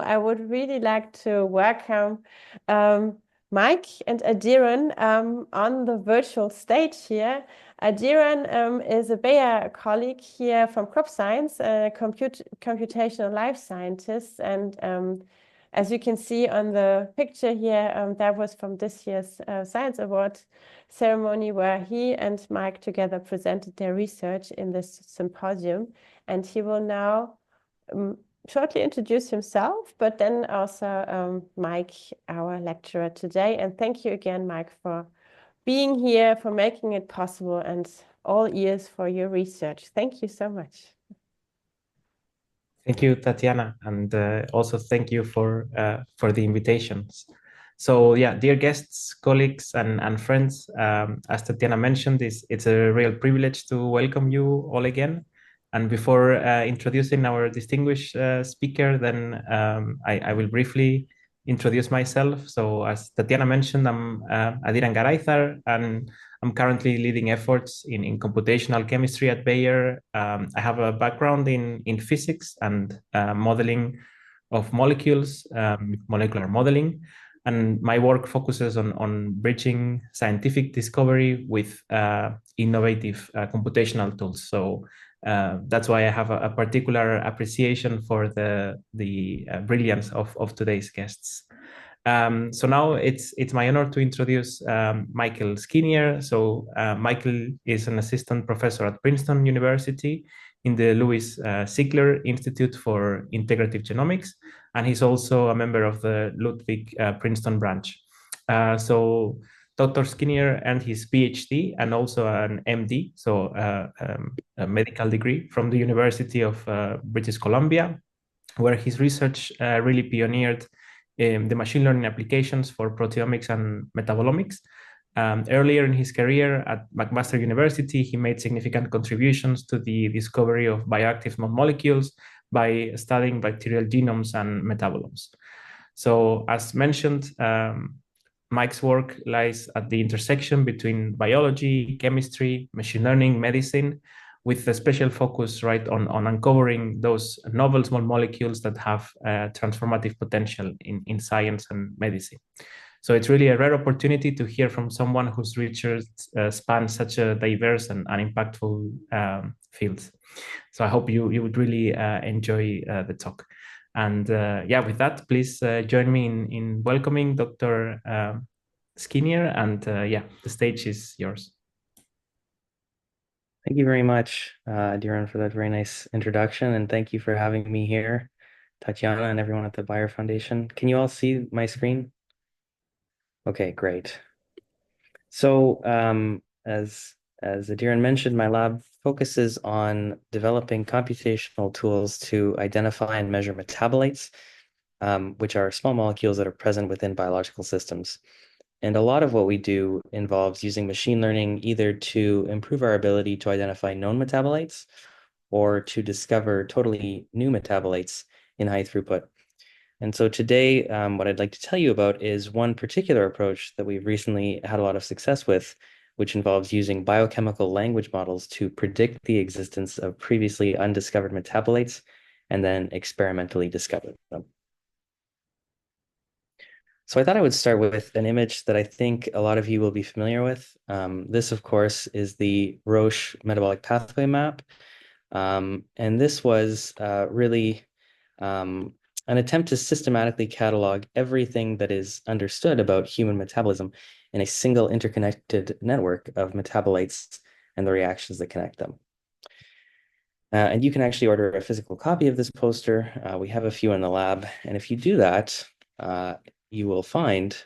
I would really like to welcome Mike and Adiran on the virtual stage here. Adiran is a Bayer colleague here from crop science, a computational life scientist. And as you can see on the picture here, that was from this year's Science Award ceremony where he and Mike together presented their research in this symposium. And he will now shortly introduce himself, but then also Mike, our lecturer today. And thank you again, Mike, for being here, for making it possible, and all ears for your research. Thank you so much. Thank you, Tatiana, and also thank you for the invitations. So yeah, dear guests, colleagues, and friends, as Tatiana mentioned, it's a real privilege to welcome you all again. And before introducing our distinguished speaker, then I will briefly introduce myself. So as Tatiana mentioned, I'm Adiran Garayzar, and I'm currently leading efforts in computational chemistry at Bayer. I have a background in physics and modeling of molecules, molecular modeling. And my work focuses on bridging scientific discovery with innovative computational tools. So that's why I have a particular appreciation for the brilliance of today's guests. So now it's my honor to introduce Michael Skinnider. So Michael is an assistant professor at Princeton University in the Louis Siegler Institute for Integrative Genomics, and he's also a member of the Ludwig Princeton branch. So Dr. Skinnider earned his PhD and also an MD, so a medical degree from the University of British Columbia, where his research really pioneered the machine learning applications for proteomics and metabolomics. Earlier in his career at McMaster University, he made significant contributions to the discovery of bioactive small molecules by studying bacterial genomes and metabolomes. So as mentioned, Mike's work lies at the intersection between biology, chemistry, machine learning, medicine, with a special focus on uncovering those novel small molecules that have transformative potential in science and medicine. So it's really a rare opportunity to hear from someone whose research spans such a diverse and impactful field. So I hope you would really enjoy the talk. And yeah, with that, please join me in welcoming Dr. Skinnider. And yeah, the stage is yours. Thank you very much, Diran, for that very nice introduction. And thank you for having me here, Tatiana and everyone at the Bayer Foundation. Can you all see my screen? Okay, great. So as Adiran mentioned, my lab focuses on developing computational tools to identify and measure metabolites, which are small molecules that are present within biological systems. And a lot of what we do involves using machine learning either to improve our ability to identify known metabolites or to discover totally new metabolites in high throughput. And so today, what I'd like to tell you about is one particular approach that we've recently had a lot of success with, which involves using biochemical language models to predict the existence of previously undiscovered metabolites and then experimentally discover them. So I thought I would start with an image that I think a lot of you will be familiar with. This, of course, is the Roche metabolic pathway map. And this was really an attempt to systematically catalog everything that is understood about human metabolism in a single interconnected network of metabolites and the reactions that connect them. And you can actually order a physical copy of this poster. We have a few in the lab. And if you do that, you will find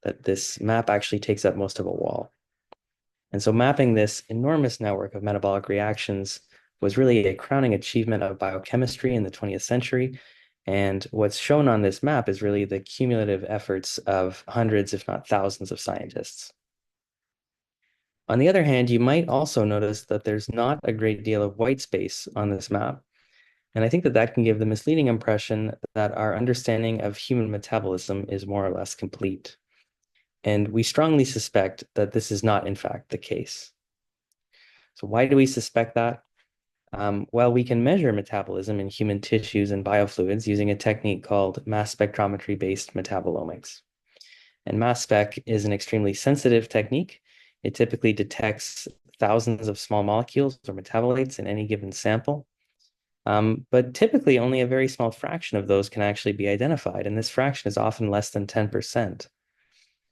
that this map actually takes up most of a wall. And so mapping this enormous network of metabolic reactions was really a crowning achievement of biochemistry in the 20th century. And what's shown on this map is really the cumulative efforts of hundreds, if not thousands, of scientists. On the other hand, you might also notice that there's not a great deal of white space on this map. And I think that that can give the misleading impression that our understanding of human metabolism is more or less complete. And we strongly suspect that this is not, in fact, the case. So why do we suspect that? Well, we can measure metabolism in human tissues and biofluids using a technique called mass spectrometry-based metabolomics. And mass spec is an extremely sensitive technique. It typically detects thousands of small molecules or metabolites in any given sample. But typically only a very small fraction of those can actually be identified, and this fraction is often less than 10%.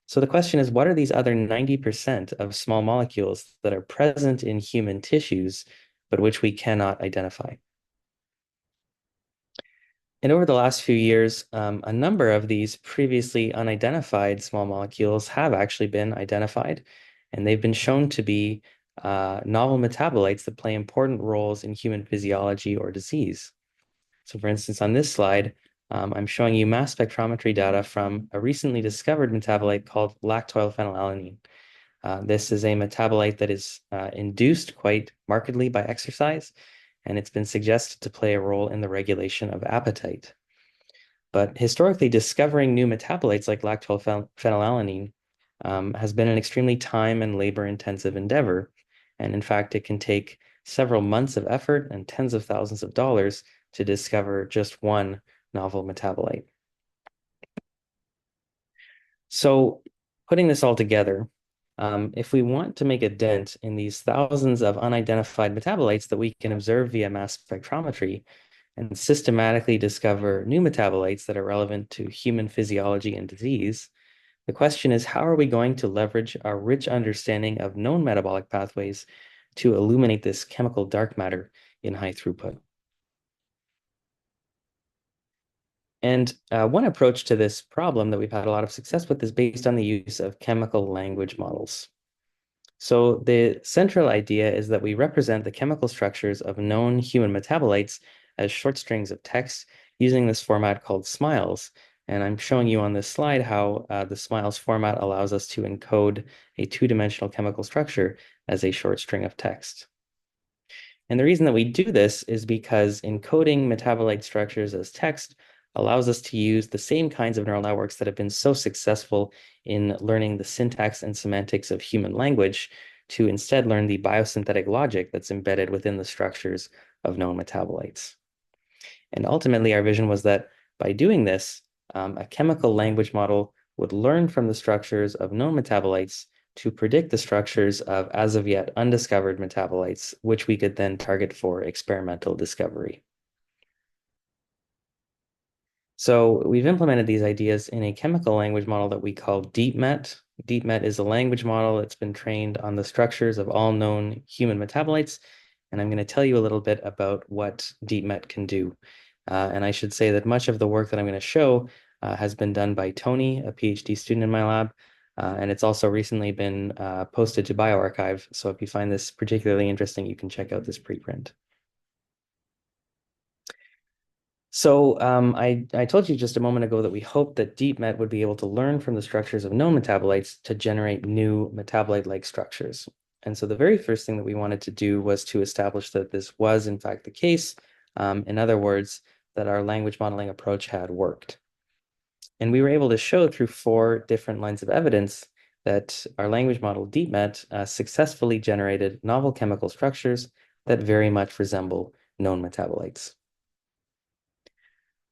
So the question is, what are these other 90% of small molecules that are present in human tissues, but which we cannot identify? And over the last few years, a number of these previously unidentified small molecules have actually been identified, and they've been shown to be novel metabolites that play important roles in human physiology or disease. So for instance, on this slide, I'm showing you mass spectrometry data from a recently discovered metabolite called lactoyl phenylalanine. This is a metabolite that is induced quite markedly by exercise, and it's been suggested to play a role in the regulation of appetite. But historically, discovering new metabolites like lactoyl phenylalanine has been an extremely time and labor-intensive endeavor. And in fact, it can take several months of effort and tens of thousands of dollars to discover just one novel metabolite. So putting this all together, if we want to make a dent in these thousands of unidentified metabolites that we can observe via mass spectrometry and systematically discover new metabolites that are relevant to human physiology and disease, the question is, how are we going to leverage our rich understanding of known metabolic pathways to illuminate this chemical dark matter in high throughput? And one approach to this problem that we've had a lot of success with is based on the use of chemical language models. So the central idea is that we represent the chemical structures of known human metabolites as short strings of text using this format called SMILES. And I'm showing you on this slide how the SMILES format allows us to encode a two-dimensional chemical structure as a short string of text. And the reason that we do this is because encoding metabolite structures as text allows us to use the same kinds of neural networks that have been so successful in learning the syntax and semantics of human language to instead learn the biosynthetic logic that's embedded within the structures of known metabolites. And ultimately, our vision was that by doing this, a chemical language model would learn from the structures of known metabolites to predict the structures of as of yet undiscovered metabolites, which we could then target for experimental discovery. So we've implemented these ideas in a chemical language model that we call DeepMet. DeepMet is a language model that's been trained on the structures of all known human metabolites. And I'm going to tell you a little bit about what DeepMet can do. And I should say that much of the work that I'm going to show has been done by Tony, a PhD student in my lab. And it's also recently been posted to bioRxiv. So if you find this particularly interesting, you can check out this preprint. So I told you just a moment ago that we hoped that DeepMet would be able to learn from the structures of known metabolites to generate new metabolite-like structures. And so the very first thing that we wanted to do was to establish that this was in fact the case. In other words, that our language modeling approach had worked. And we were able to show through 4 different lines of evidence that our language model DeepMet successfully generated novel chemical structures that very much resemble known metabolites.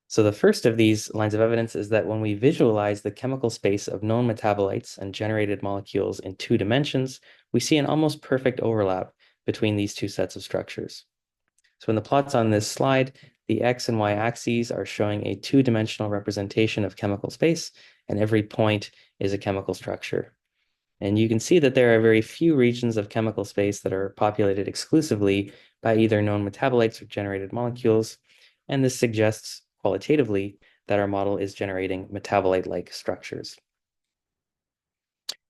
So the first of these lines of evidence is that when we visualize the chemical space of known metabolites and generated molecules in 2 dimensions, we see an almost perfect overlap between these 2 sets of structures. So in the plots on this slide, the X and Y axes are showing a 2-dimensional representation of chemical space, and every point is a chemical structure. And you can see that there are very few regions of chemical space that are populated exclusively by either known metabolites or generated molecules, and this suggests qualitatively that our model is generating metabolite-like structures.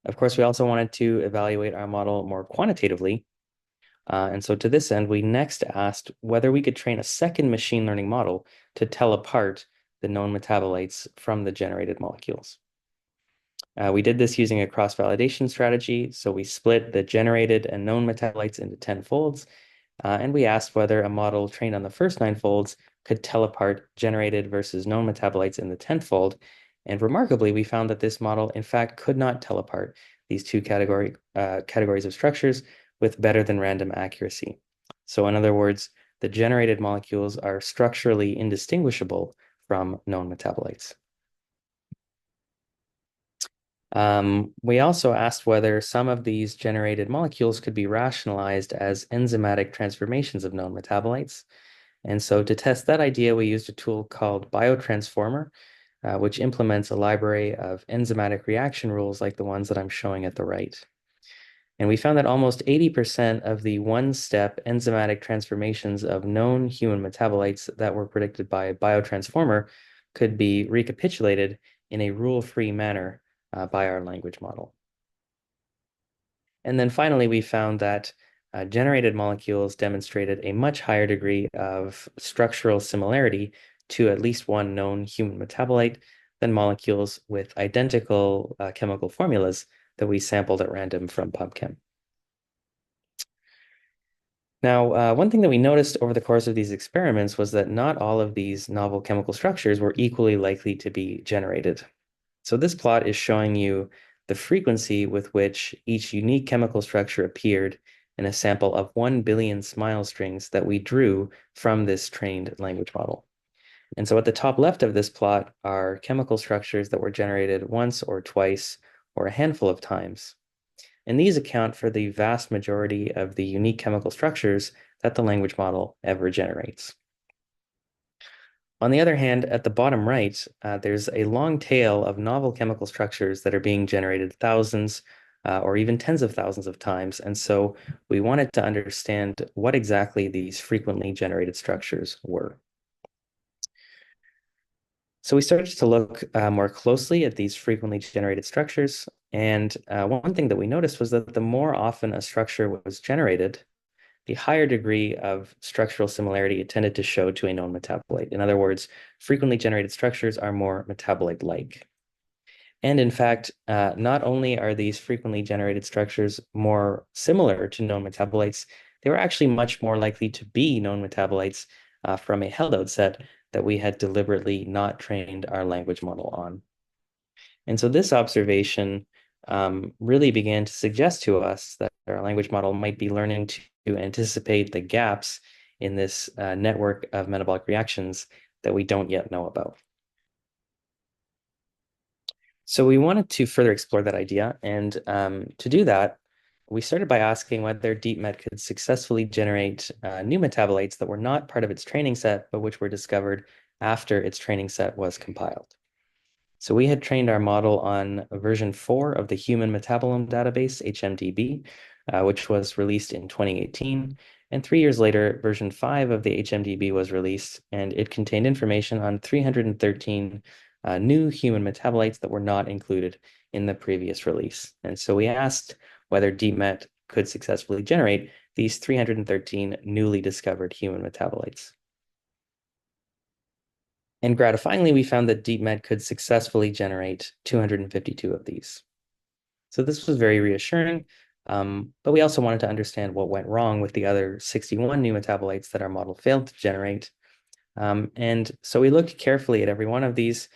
Of course, we also wanted to evaluate our model more quantitatively. And so to this end, we next asked whether we could train a second machine learning model to tell apart the known metabolites from the generated molecules. We did this using a cross-validation strategy. So we split the generated and known metabolites into 10 folds. And we asked whether a model trained on the first 9 folds could tell apart generated versus known metabolites in the 10th fold. And remarkably, we found that this model, in fact, could not tell apart these 2 categories of structures with better than random accuracy. So in other words, the generated molecules are structurally indistinguishable from known metabolites. We also asked whether some of these generated molecules could be rationalized as enzymatic transformations of known metabolites. And so to test that idea, we used a tool called Biotransformer, which implements a library of enzymatic reaction rules like the ones that I'm showing at the right. And we found that almost 80% of the one-step enzymatic transformations of known human metabolites that were predicted by a biotransformer could be recapitulated in a rule-free manner by our language model. And then finally, we found that generated molecules demonstrated a much higher degree of structural similarity to at least one known human metabolite than molecules with identical chemical formulas that we sampled at random from PubChem. Now, one thing that we noticed over the course of these experiments was that not all of these novel chemical structures were equally likely to be generated. So this plot is showing you the frequency with which each unique chemical structure appeared in a sample of 1 billion smile strings that we drew from this trained language model. And so at the top left of this plot are chemical structures that were generated once or twice or a handful of times. And these account for the vast majority of the unique chemical structures that the language model ever generates. On the other hand, at the bottom right, there's a long tail of novel chemical structures that are being generated thousands or even tens of thousands of times. And so we wanted to understand what exactly these frequently generated structures were. So we started to look more closely at these frequently generated structures. And one thing that we noticed was that the more often a structure was generated, the higher degree of structural similarity it tended to show to a known metabolite. In other words, frequently generated structures are more metabolite-like. And in fact, not only are these frequently generated structures more similar to known metabolites, they were actually much more likely to be known metabolites from a held-out set that we had deliberately not trained our language model on. And so this observation really began to suggest to us that our language model might be learning to anticipate the gaps in this network of metabolic reactions that we don't yet know about. So we wanted to further explore that idea, and to do that, we started by asking whether DeepMet could successfully generate new metabolites that were not part of its training set, but which were discovered after its training set was compiled. So we had trained our model on version 4 of the Human Metabolome Database, HMDB, which was released in 2018. And 3 years later, version 5 of the HMDB was released, and it contained information on 313 new human metabolites that were not included in the previous release. And so we asked whether DeepMet could successfully generate these 313 newly discovered human metabolites. And gratifyingly, we found that DeepMet could successfully generate 252 of these. So this was very reassuring, but we also wanted to understand what went wrong with the other 61 new metabolites that our model failed to generate. And so we looked carefully at every one of these,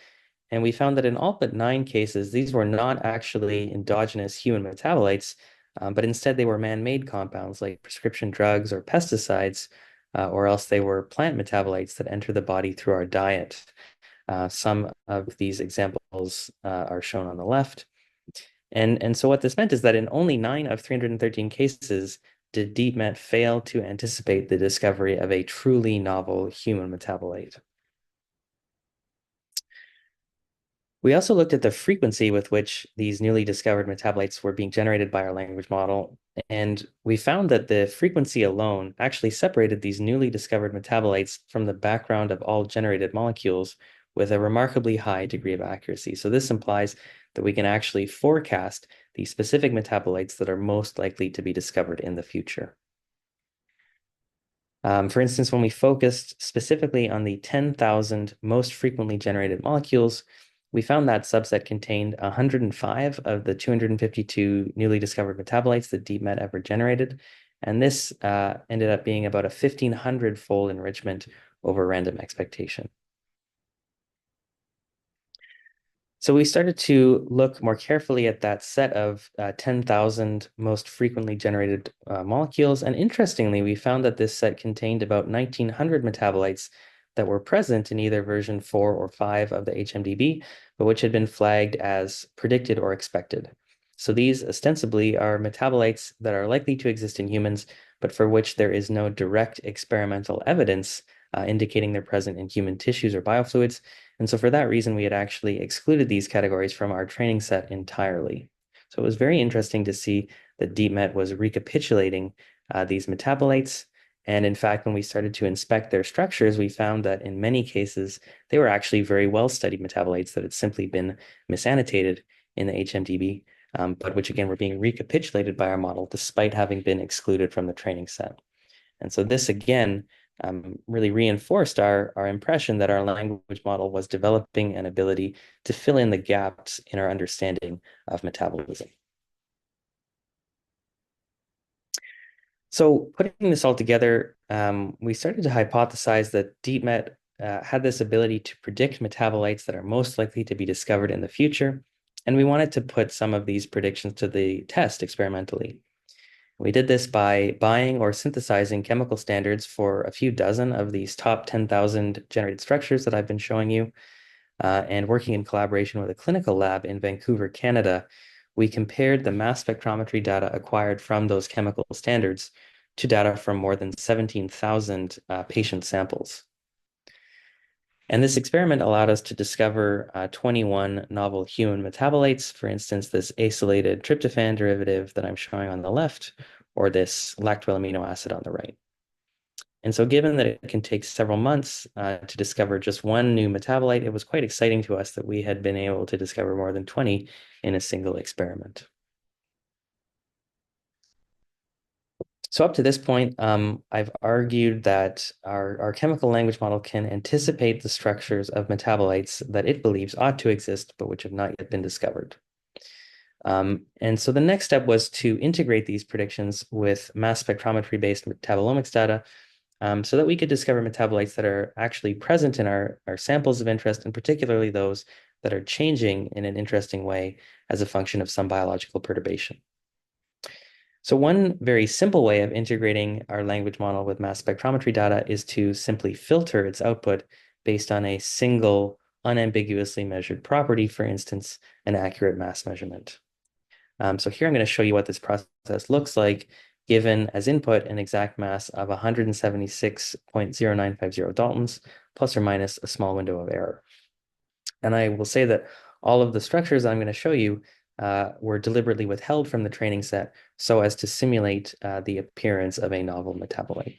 and we found that in all but 9 cases, these were not actually endogenous human metabolites, but instead they were man-made compounds like prescription drugs or pesticides, or else they were plant metabolites that enter the body through our diet. Some of these examples are shown on the left. And so what this meant is that in only 9 of 313 cases did DeepMet fail to anticipate the discovery of a truly novel human metabolite. We also looked at the frequency with which these newly discovered metabolites were being generated by our language model, and we found that the frequency alone actually separated these newly discovered metabolites from the background of all generated molecules with a remarkably high degree of accuracy. So this implies that we can actually forecast the specific metabolites that are most likely to be discovered in the future. For instance, when we focused specifically on the 10,000 most frequently generated molecules, we found that subset contained 105 of the 252 newly discovered metabolites that DeepMet ever generated. And this ended up being about a 1,500-fold enrichment over random expectation. So we started to look more carefully at that set of 10,000 most frequently generated molecules. And interestingly, we found that this set contained about 1,900 metabolites that were present in either version 4 or 5 of the HMDB, but which had been flagged as predicted or expected. So these ostensibly are metabolites that are likely to exist in humans, but for which there is no direct experimental evidence indicating they're present in human tissues or biofluids. And so for that reason, we had actually excluded these categories from our training set entirely. So it was very interesting to see that DeepMet was recapitulating these metabolites. And in fact, when we started to inspect their structures, we found that in many cases, they were actually very well-studied metabolites that had simply been misannotated in the HMDB, but which again were being recapitulated by our model despite having been excluded from the training set. And so this again really reinforced our impression that our language model was developing an ability to fill in the gaps in our understanding of metabolism. So putting this all together, we started to hypothesize that DeepMet had this ability to predict metabolites that are most likely to be discovered in the future. And we wanted to put some of these predictions to the test experimentally. We did this by buying or synthesizing chemical standards for a few dozen of these top 10,000 generated structures that I've been showing you, and working in collaboration with a clinical lab in Vancouver, Canada. We compared the mass spectrometry data acquired from those chemical standards to data from more than 17,000 patient samples. And this experiment allowed us to discover 21 novel human metabolites, for instance, this acylated tryptophan derivative that I'm showing on the left, or this lactyl amino acid on the right. And so given that it can take several months to discover just one new metabolite, it was quite exciting to us that we had been able to discover more than 20 in a single experiment. So up to this point, I've argued that our chemical language model can anticipate the structures of metabolites that it believes ought to exist, but which have not yet been discovered. And so the next step was to integrate these predictions with mass spectrometry-based metabolomics data so that we could discover metabolites that are actually present in our samples of interest, and particularly those that are changing in an interesting way as a function of some biological perturbation. So one very simple way of integrating our language model with mass spectrometry data is to simply filter its output based on a single unambiguously measured property, for instance, an accurate mass measurement. So here I'm going to show you what this process looks like given as input an exact mass of 176.0950 Daltons, plus or minus a small window of error. And I will say that all of the structures I'm going to show you were deliberately withheld from the training set so as to simulate the appearance of a novel metabolite.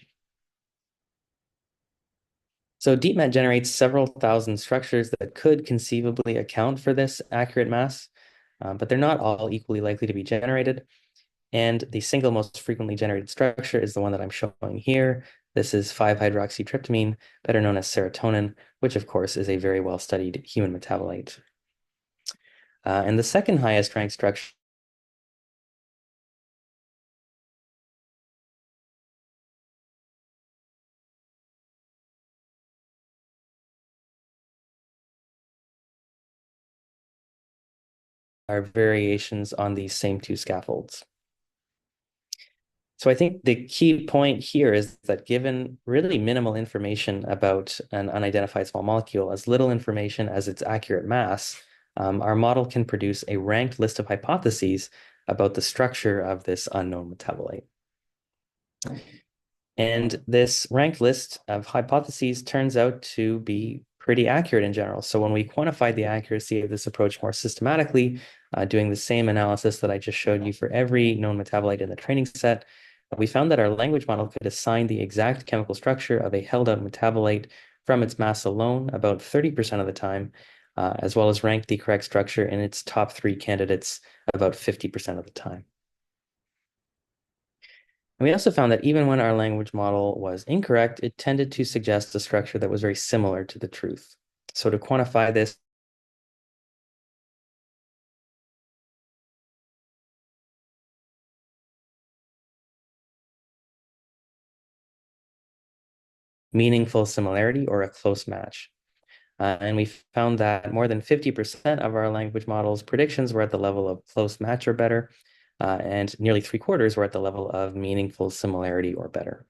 So DeepMet generates several thousand structures that could conceivably account for this accurate mass, but they're not all equally likely to be generated. And the single most frequently generated structure is the one that I'm showing here. This is 5-hydroxytryptamine, better known as serotonin, which of course is a very well-studied human metabolite. And the second highest ranked structure are variations on these same two scaffolds. So I think the key point here is that given really minimal information about an unidentified small molecule, as little information as its accurate mass, our model can produce a ranked list of hypotheses about the structure of this unknown metabolite. And this ranked list of hypotheses turns out to be pretty accurate in general. So when we quantified the accuracy of this approach more systematically, doing the same analysis that I just showed you for every known metabolite in the training set, we found that our language model could assign the exact chemical structure of a held-out metabolite from its mass alone about 30% of the time, as well as rank the correct structure in its top 3 candidates about 50% of the time. And we also found that even when our language model was incorrect, it tended to suggest a structure that was very similar to the truth. So to quantify this, meaningful similarity or a close match. And we found that more than 50% of our language models' predictions were at the level of close match or better, and nearly 3/4 were at the level of meaningful similarity or better.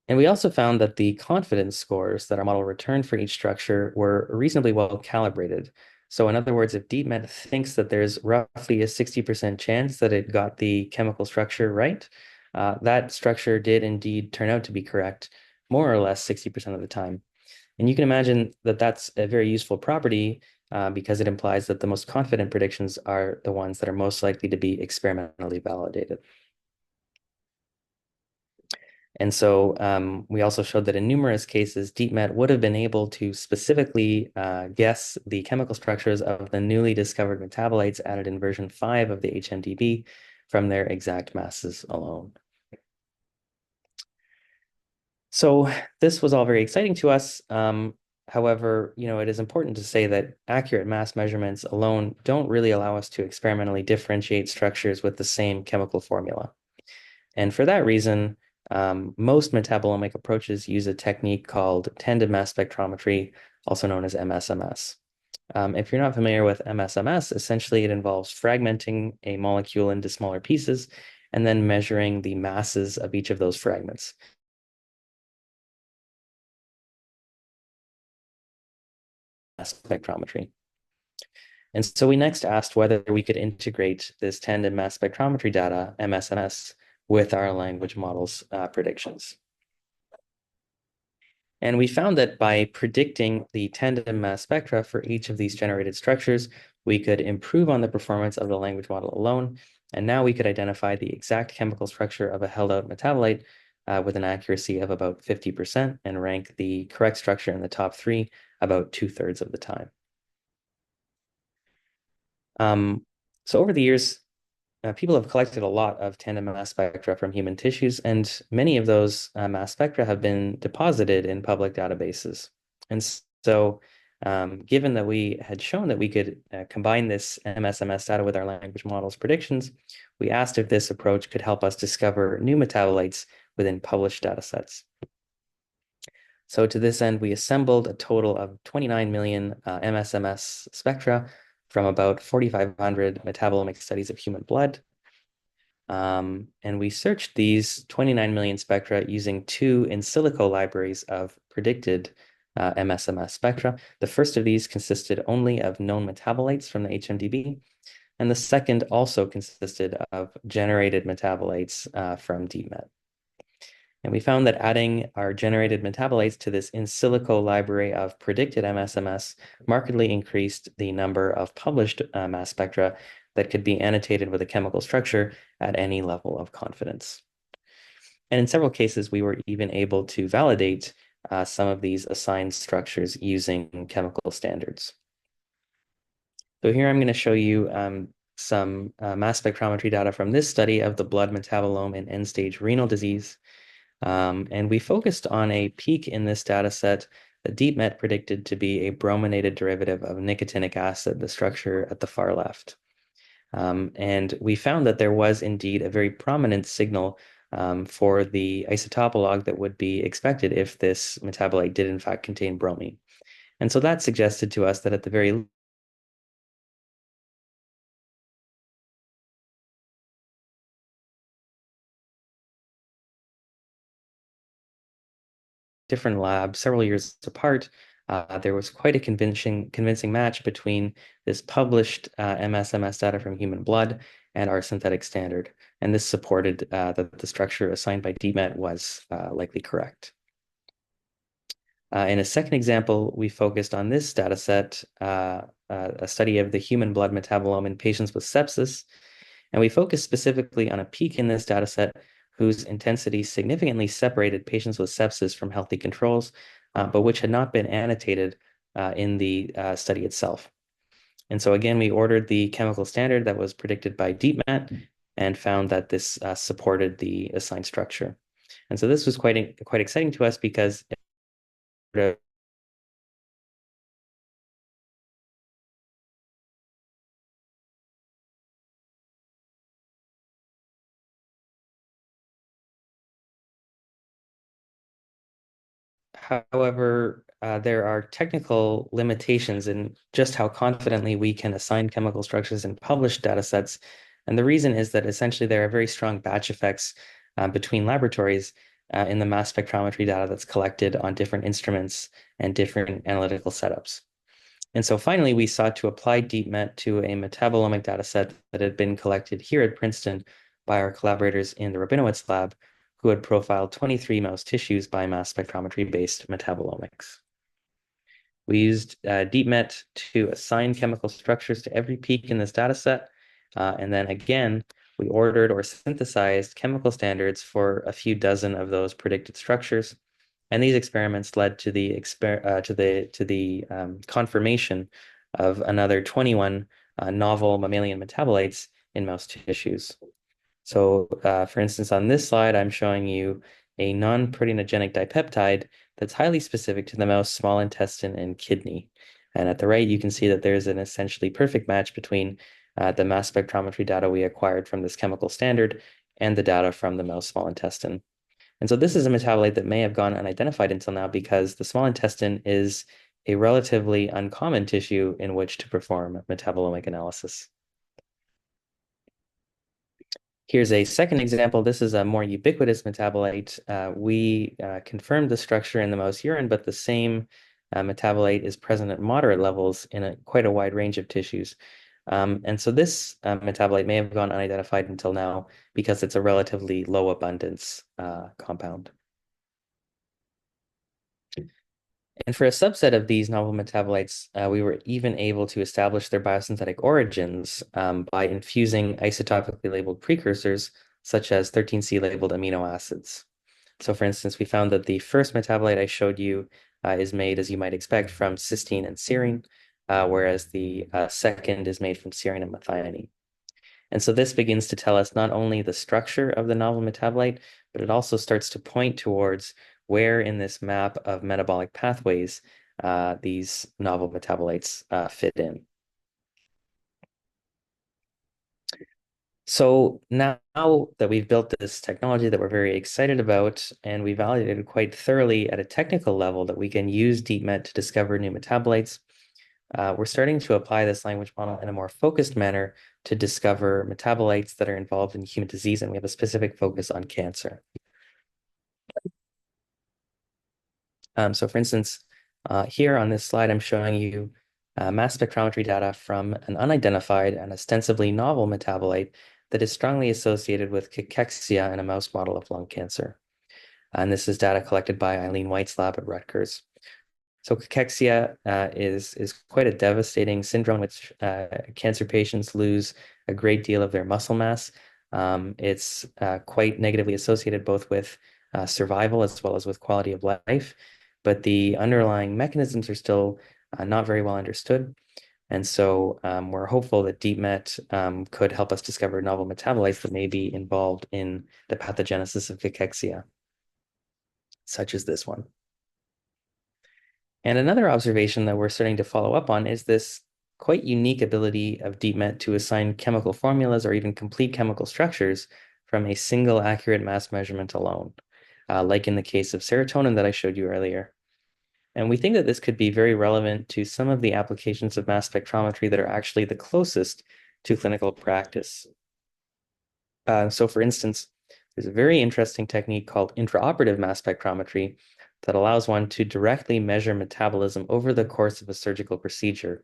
And we also found that the confidence scores that our model returned for each structure were reasonably well calibrated. So in other words, if DeepMet thinks that there's roughly a 60% chance that it got the chemical structure right, that structure did indeed turn out to be correct, more or less 60% of the time. And you can imagine that that's a very useful property because it implies that the most confident predictions are the ones that are most likely to be experimentally validated. And so we also showed that in numerous cases, DeepMet would have been able to specifically guess the chemical structures of the newly discovered metabolites added in version 5 of the HMDB from their exact masses alone. So this was all very exciting to us. However, it is important to say that accurate mass measurements alone don't really allow us to experimentally differentiate structures with the same chemical formula. And for that reason, most metabolomic approaches use a technique called tandem mass spectrometry, also known as MSMS. If you're not familiar with MSMS, essentially it involves fragmenting a molecule into smaller pieces and then measuring the masses of each of those fragments. Spectrometry. And so we next asked whether we could integrate this tandem mass spectrometry data, MSMS, with our language models' predictions. And we found that by predicting the tandem mass spectra for each of these generated structures, we could improve on the performance of the language model alone. And now we could identify the exact chemical structure of a held out metabolite with an accuracy of about 50% and rank the correct structure in the top 3 about 2/3 of the time. So over the years, people have collected a lot of tandem mass spectra from human tissues, and many of those mass spectra have been deposited in public databases. And so, given that we had shown that we could combine this MSMS data with our language models predictions, we asked if this approach could help us discover new metabolites within published data sets. So to this end, we assembled a total of 29 million MSMS spectra from about 4,500 metabolomic studies of human blood. And we searched these 29 million spectra using 2 in silico libraries of predicted MSMS spectra. The first of these consisted only of known metabolites from the HMDB, and the second also consisted of generated metabolites from DeepMet. And we found that adding our generated metabolites to this in silico library of predicted MSMS markedly increased the number of published mass spectra that could be annotated with a chemical structure at any level of confidence. And in several cases, we were even able to validate some of these assigned structures using chemical standards. So here I'm going to show you some mass spectrometry data from this study of the blood metabolome in end-stage renal disease. And we focused on a peak in this data set that DeepMet predicted to be a brominated derivative of nicotinic acid, the structure at the far left. And we found that there was indeed a very prominent signal for the isotopolog that would be expected if this metabolite did in fact contain bromine. And so that suggested to us that at the very different labs, several years apart, there was quite a convincing match between this published MSMS data from human blood and our synthetic standard. And this supported that the structure assigned by DeepMet was likely correct. In a second example, we focused on this data set, a study of the human blood metabolome in patients with sepsis. And we focused specifically on a peak in this data set whose intensity significantly separated patients with sepsis from healthy controls, but which had not been annotated in the study itself. And so again, we ordered the chemical standard that was predicted by DeepMet and found that this supported the assigned structure. And so this was quite exciting to us because However, there are technical limitations in just how confidently we can assign chemical structures in published data sets. And the reason is that essentially there are very strong batch effects between laboratories in the mass spectrometry data that's collected on different instruments and different analytical setups. And so finally, we sought to apply DeepMet to a metabolomic data set that had been collected here at Princeton by our collaborators in the Rabinowitz lab, who had profiled 23 mouse tissues by mass spectrometry-based metabolomics. We used DeepMet to assign chemical structures to every peak in this data set. And then again, we ordered or synthesized chemical standards for a few dozen of those predicted structures. And these experiments led to the confirmation of another 21 novel mammalian metabolites in mouse tissues. So, for instance, on this slide, I'm showing you a non-proteinogenic dipeptide that's highly specific to the mouse small intestine and kidney. And at the right, you can see that there's an essentially perfect match between the mass spectrometry data we acquired from this chemical standard and the data from the mouse small intestine. And so this is a metabolite that may have gone unidentified until now because the small intestine is a relatively uncommon tissue in which to perform metabolomic analysis. Here's a second example. This is a more ubiquitous metabolite. We confirmed the structure in the mouse urine, but the same metabolite is present at moderate levels in quite a wide range of tissues. And so this metabolite may have gone unidentified until now because it's a relatively low abundance compound. And for a subset of these novel metabolites, we were even able to establish their biosynthetic origins by infusing isotopically labeled precursors, such as 13C labeled amino acids. So for instance, we found that the first metabolite I showed you is made, as you might expect, from cysteine and serine, whereas the second is made from serine and methionine. And so this begins to tell us not only the structure of the novel metabolite, but it also starts to point towards where in this map of metabolic pathways these novel metabolites fit in. So now that we've built this technology that we're very excited about, and we validated quite thoroughly at a technical level that we can use DeepMet to discover new metabolites, we're starting to apply this language model in a more focused manner to discover metabolites that are involved in human disease, and we have a specific focus on cancer. So for instance, here on this slide, I'm showing you mass spectrometry data from an unidentified and ostensibly novel metabolite that is strongly associated with cachexia in a mouse model of lung cancer. And this is data collected by Eileen White's lab at Rutgers. So cachexia is quite a devastating syndrome in which cancer patients lose a great deal of their muscle mass. It's quite negatively associated both with survival as well as with quality of life, but the underlying mechanisms are still not very well understood. And so we're hopeful that DeepMet could help us discover novel metabolites that may be involved in the pathogenesis of cachexia, such as this one. And another observation that we're starting to follow up on is this quite unique ability of DeepMet to assign chemical formulas or even complete chemical structures from a single accurate mass measurement alone, like in the case of serotonin that I showed you earlier. And we think that this could be very relevant to some of the applications of mass spectrometry that are actually the closest to clinical practice. So for instance, there's a very interesting technique called intraoperative mass spectrometry that allows one to directly measure metabolism over the course of a surgical procedure,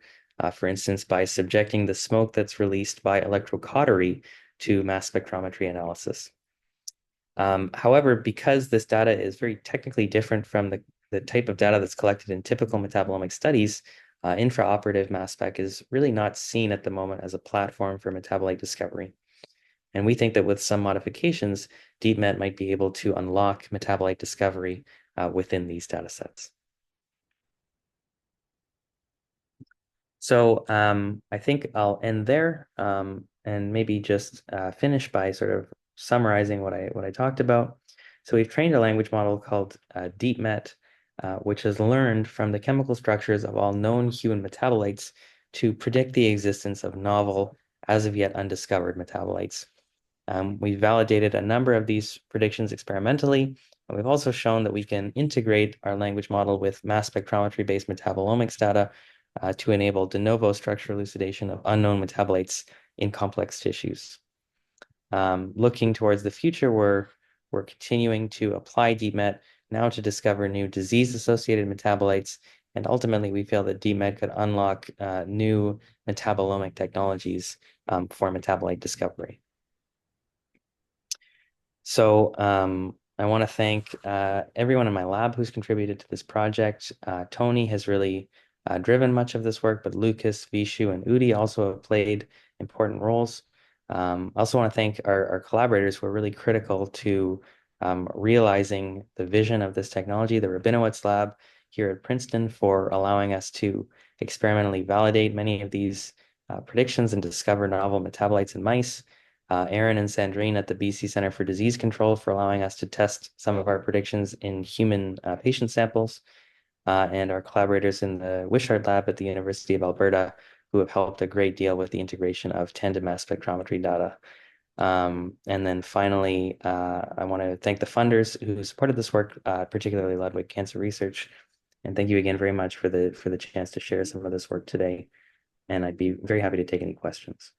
for instance, by subjecting the smoke that's released by electrocautery to mass spectrometry analysis. However, because this data is very technically different from the type of data that's collected in typical metabolomic studies, intraoperative mass spec is really not seen at the moment as a platform for metabolite discovery. And we think that with some modifications, DeepMet might be able to unlock metabolite discovery within these data sets. So I think I'll end there and maybe just finish by sort of summarizing what I talked about. So we've trained a language model called DeepMet, which has learned from the chemical structures of all known human metabolites to predict the existence of novel, as of yet undiscovered metabolites. We validated a number of these predictions experimentally, and we've also shown that we can integrate our language model with mass spectrometry-based metabolomics data to enable de novo structural elucidation of unknown metabolites in complex tissues. Looking towards the future, we're continuing to apply DMET now to discover new disease-associated metabolites, and ultimately we feel that DMET could unlock new metabolomic technologies for metabolite discovery. So I want to thank everyone in my lab who's contributed to this project. Tony has really driven much of this work, but Lucas, Vishu, and Udi also have played important roles. I also want to thank our collaborators who are really critical to realizing the vision of this technology, the Rabinowitz lab here at Princeton, for allowing us to experimentally validate many of these predictions and discover novel metabolites in mice. Aaron and Sandrine at the BC Center for Disease Control for allowing us to test some of our predictions in human patient samples, and our collaborators in the Wishart lab at the University of Alberta, who have helped a great deal with the integration of tandem mass spectrometry data. And then finally, I want to thank the funders who supported this work, particularly Ludwig Cancer Research. And thank you again very much for the chance to share some of this work today. And I'd be very happy to take any questions.